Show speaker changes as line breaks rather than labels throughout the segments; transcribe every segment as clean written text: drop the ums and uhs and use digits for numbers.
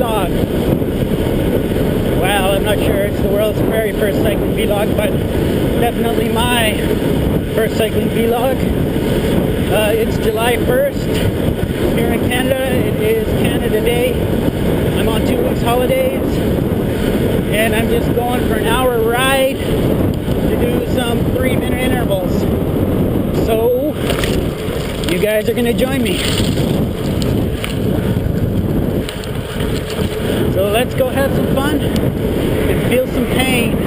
vlog. Well, I'm not sure it's the world's very first cycling vlog, but definitely my first cycling vlog. It's July 1st here in Canada. It is Canada Day. I'm on 2 weeks holidays and I'm just going for an hour ride to do some 3-minute intervals. So you guys are going to join me. So let's go have some fun and feel some pain.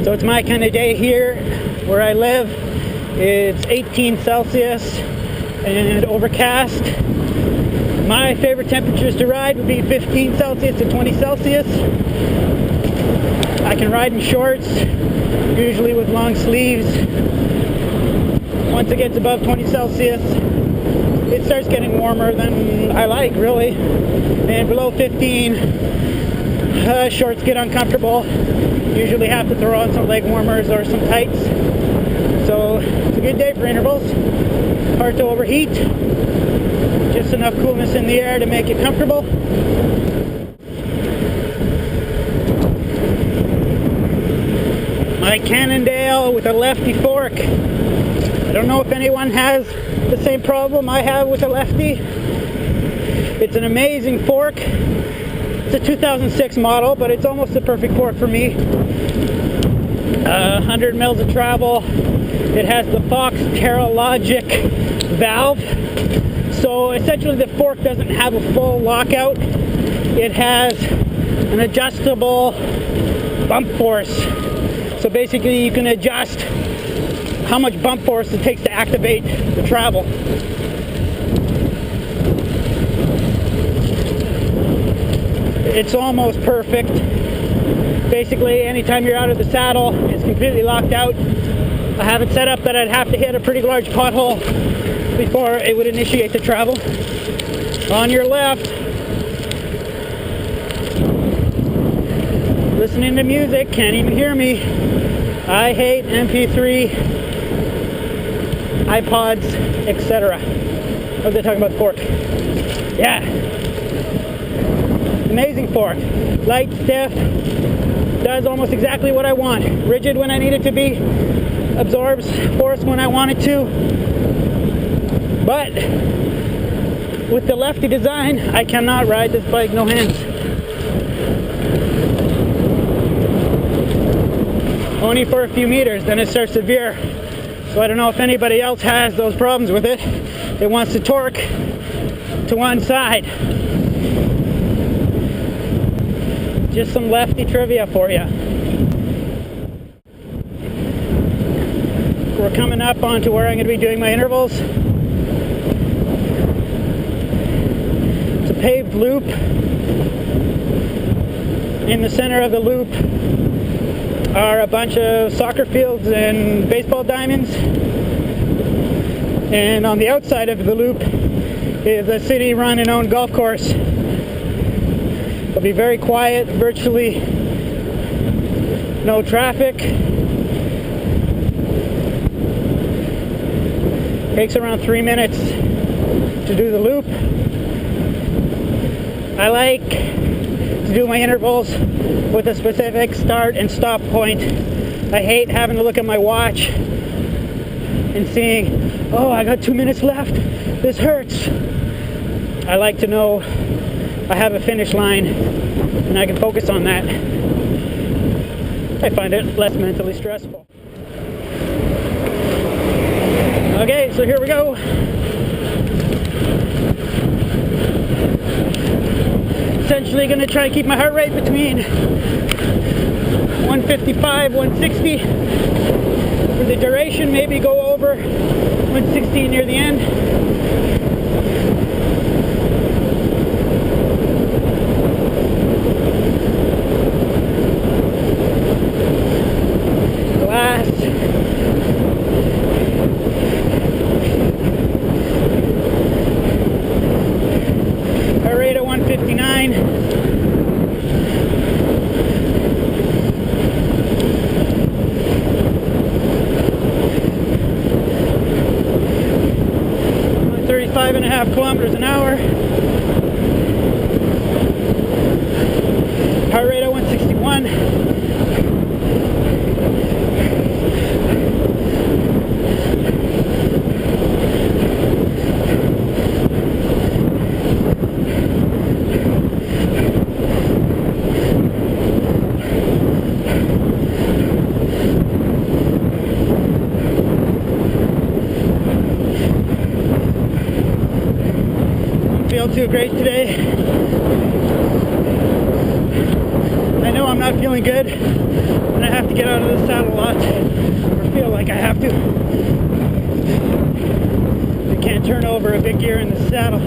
So it's my kind of day here where I live. It's 18 Celsius and overcast. My favorite temperatures to ride would be 15 Celsius to 20 Celsius. I can ride in shorts, usually with long sleeves. Once it gets above 20 Celsius, it starts getting warmer than I like, really. And below 15, shorts get uncomfortable. Usually have to throw on some leg warmers or some tights. So it's a good day for intervals. Hard to overheat. Just enough coolness in the air to make it comfortable. My Cannondale with a lefty fork. I don't know if anyone has the same problem I have with a lefty. It's an amazing fork. It's a 2006 model, but it's almost the perfect fork for me. 100 mils of travel. It has the Fox Terralogic valve. So essentially the fork doesn't have a full lockout. It has an adjustable bump force. So basically you can adjust how much bump force it takes to activate the travel. It's almost perfect. Basically, anytime you're out of the saddle, it's completely locked out. I have it set up that I'd have to hit a pretty large pothole before it would initiate the travel. On your left, listening to music, can't even hear me. I hate MP3, iPods, etc. What are they talking about? Fork. Yeah. Amazing fork. Light, stiff, does almost exactly what I want. Rigid when I need it to be, absorbs force when I want it to. But with the lefty design, I cannot ride this bike no hands. Only for a few meters, then it starts to veer. So I don't know if anybody else has those problems with it. It wants to torque to one side. Just some lefty trivia for you. We're coming up onto where I'm going to be doing my intervals. It's a paved loop. In the center of the loop are a bunch of soccer fields and baseball diamonds. And on the outside of the loop is a city-run and owned golf course. It'll be very quiet, virtually no traffic. Takes around 3 minutes to do the loop. I like to do my intervals with a specific start and stop point. I hate having to look at my watch and seeing, oh, I got 2 minutes left. This hurts. I like to know I have a finish line and I can focus on that. I find it less mentally stressful. Okay, so here we go. Essentially going to try and keep my heart rate between 155, 160 for the duration, maybe go over 160 near the end. Heart rate at 159. 2.5 kilometers an hour. Heart rate at 161. Feel too great today. I know I'm not feeling good, and I have to get out of the saddle a lot, or feel like I have to. I can't turn over a big gear in the saddle.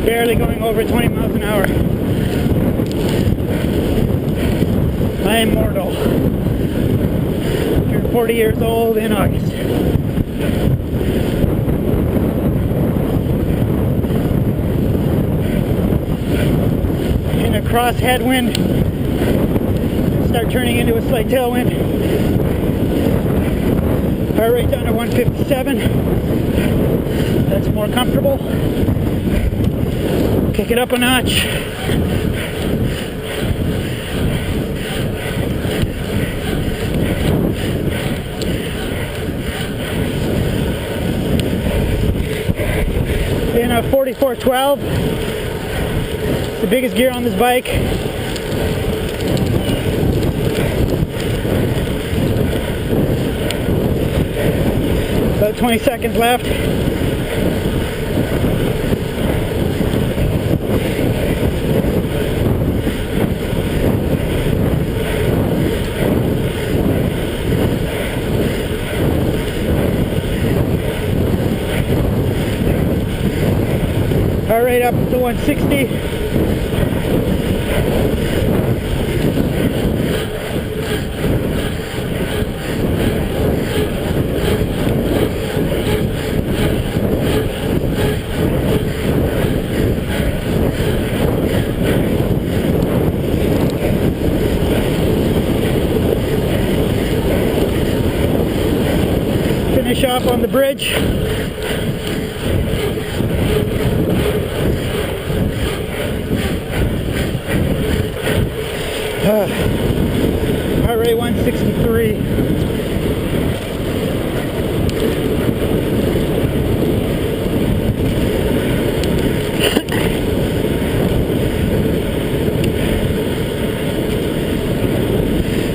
Barely going over 20 miles an hour. I am mortal. Turned 40 years old in August. In a cross headwind, start turning into a slight tailwind. Heart rate down to 157. That's more comfortable. Kick it up a notch. In a 4412, it's the biggest gear on this bike. About 20 seconds left. Heart rate up to 160. Finish off on the bridge. Heart rate 163.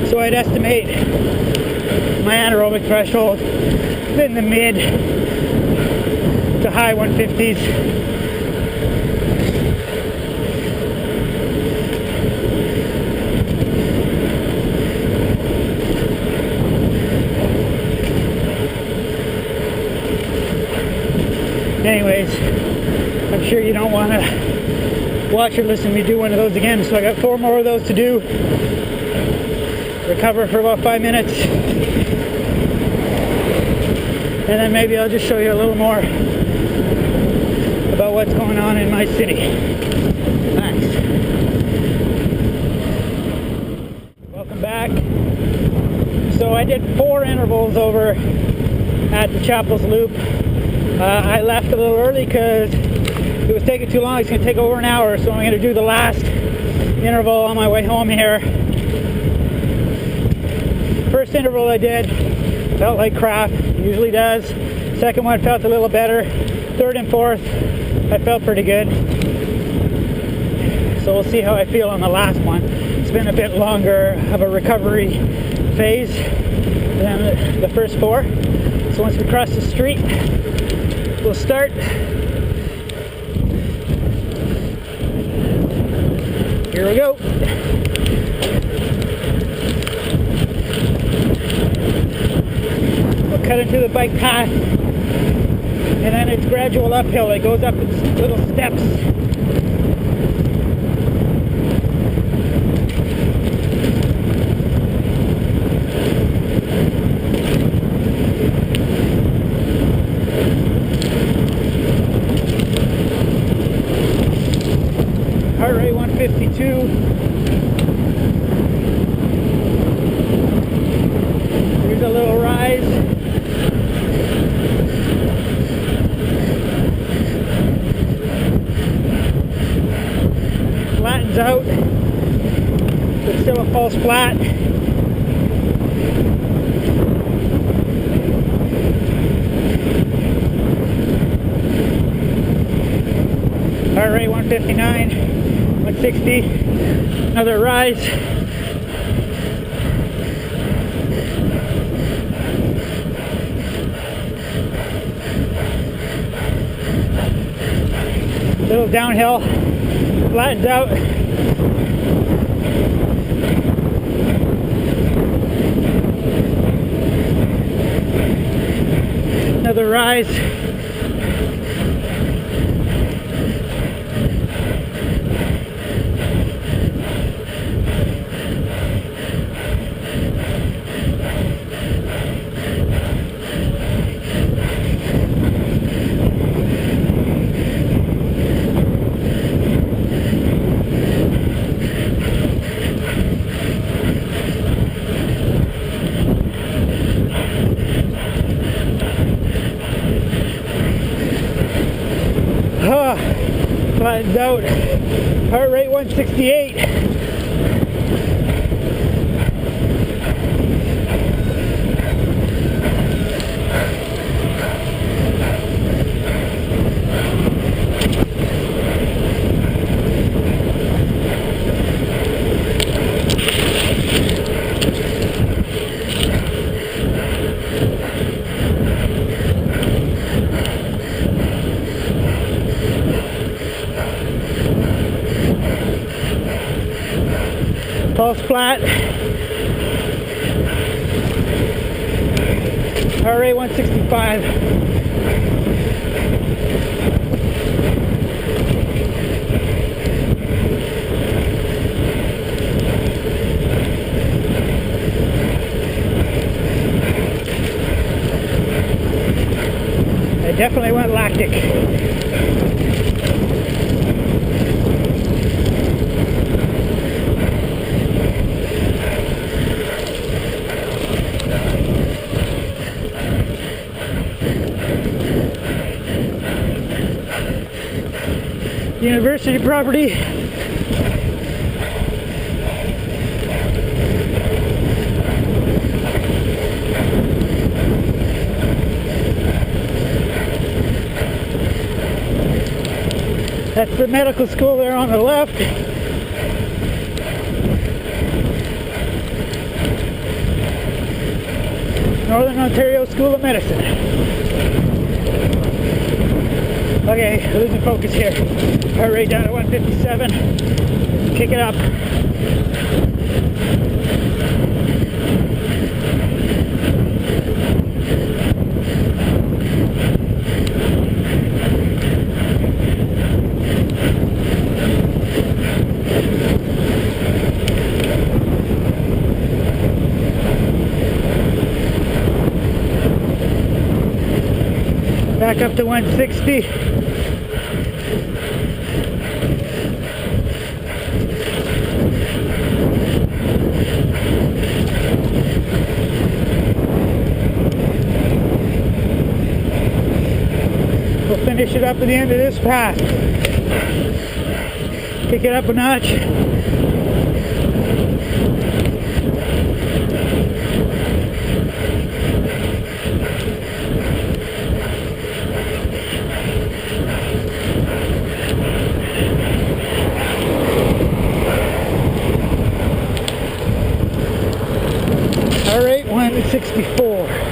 So I'd estimate my anaerobic threshold in the mid to high 150s. Anyways, I'm sure you don't want to watch or listen to me do one of those again, so I got 4 more of those to do. Recover for about 5 minutes. And then maybe I'll just show you a little more about what's going on in my city. Thanks. Welcome back. So I did 4 intervals over at the Chapel's Loop. I left a little early because it was taking too long. It's going to take over an hour, so I'm going to do the last interval on my way home here. First interval I did felt like crap, usually does. Second one felt a little better. Third and fourth I felt pretty good. So we'll see how I feel on the last one. It's been a bit longer of a recovery phase than the first 4. So once we cross the street, we'll start. Here we go. We'll cut into the bike path, and then it's gradual uphill. It goes up in little steps. Iowa Falls flat. Heart rate 159, 160, another rise. Little downhill, flattens out. Another rise. Flattens out. Heart rate 168. Pulse flat. Heart rate 165. I definitely went lactic. University property. That's the medical school there on the left. Northern Ontario School of Medicine. Okay, losing focus here. Heart rate down to 157. Let's kick it up. Back up to 160. We'll finish it up at the end of this path. Kick it up a notch. Heart rate 164.